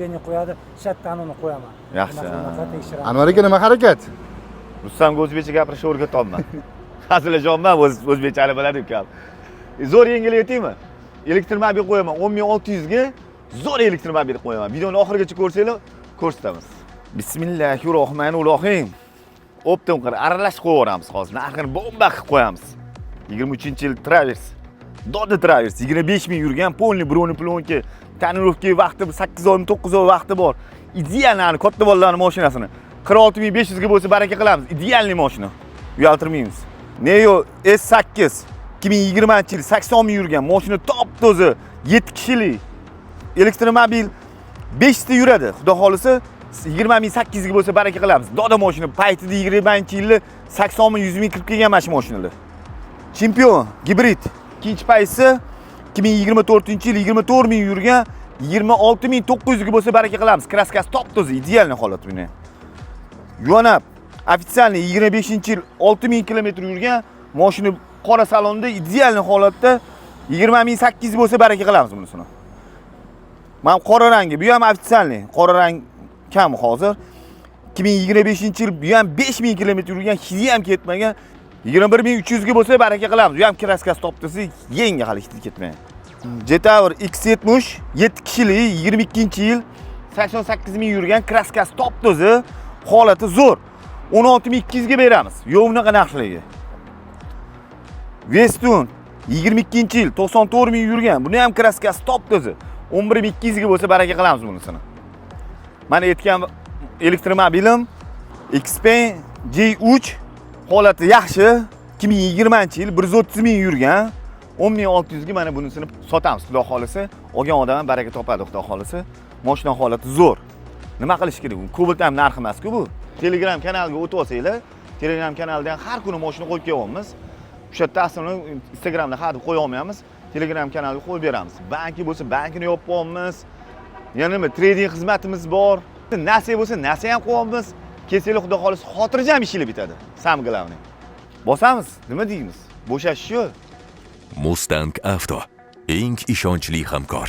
Beni qo'yadi, shatdan uni qo'yaman. Yaxshi. Bunaqa tekshiraman. Anvar aka nima harakat? Rustamga o'zbekcha gapirishni o'rgatyapman. Hazillashyapman, o'zbekchani biladi ukam. Zo'r yengil aytaymi? Elektromobil qo'yaman 10600 ga zo'r elektromobil qo'yaman. Videoni oxirigacha ko'rsanglar, ko'rsatamiz. Bismillahirrohmanirrohim. Optim qilib aralash qo'yaveramiz hozir. Narxini bomba qilib qo'yamiz. 23-yil Travers. Dodda Travers 25 ming yurgan, polni broni plonki, tonirovka vaqti 8 oy, 9 oy vaqti bor. Idealni katta bolalarning mashinasini 46500 ga bo'lsa baraka qilamiz. Idealni mashina. Uyaltirmaymiz. Neo S8 2020-yil 80 ming yurgan mashina top toza 7 kishilik elektromobil 5 ta yuradi. Xudo xolisa 20800 ga bo'lsa baraka qilamiz. Doda mashina paytida 20-yilda 80 ming 100 ming kirib kelgan mashinalar. Chempion gibrid ikkinchi paysi 2024-yil 24 ming yurgan 26900 ga bo'lsa baraka qilamiz. Kraskasi top toza, idealni holat buni. Yonab ofitsialniy 25-yil 6000 kilometr yurgan mashina qora salonda idealni holatda 20800 bo'lsa baraka qilamiz bunisini. Men qora rangi, bu ham ofitsialniy, qora rang kam hozir. 2025-yil bu ham 5000 kilometr yurgan, hidi ham ketmagan 21300 ga bo'lsa baraka qilamiz. Bu ham kraskasi toptisi, yangi hali hidi ketmagan. Jetower X70 7 kishilik 22-yil 88 ming yurgan, kraskasi top toza, holati zo'r. 16200 ga beramiz. Yo'q unaqa narxlarga. Westun 22-yil 94 ming yurgan, buni ham kraskasi top toza. 11200 ga bo'lsa baraka qilamiz bunisini. Mana aytgan elektromobilim Xpeng J3 holati yaxshi. 2020-yil 130 ming yurgan, 10600 ga mana bunisini sotamiz. Xudo xolisa, olgan odam baraka topadi, xudo xolisa. Mashina holati zo'r. Nima qilish kerak? Cobalt ham narxi emas-ku bu. Telegram kanaliga o'tib olsanglar, Telegram kanalidan har kuni mashina qo'yib qo'yamiz. O'sha yerda aslini Instagramda hadib qo'ya olmaymiz. Telegram kanaliga qo'yib beramiz. Banki bo'lsa, bankini yopib qo'yamiz. Yana nima, trading xizmatimiz bor. Nasiya bo'lsa, nasiya ham qo'yamiz. Kelsanglar, xudo xolisa, xotirjam ishlar bitadi. Samglavniy. Bosamiz, nima deymiz? Bo'shashish yo'q. Mustang Avto eng ishonchli hamkor.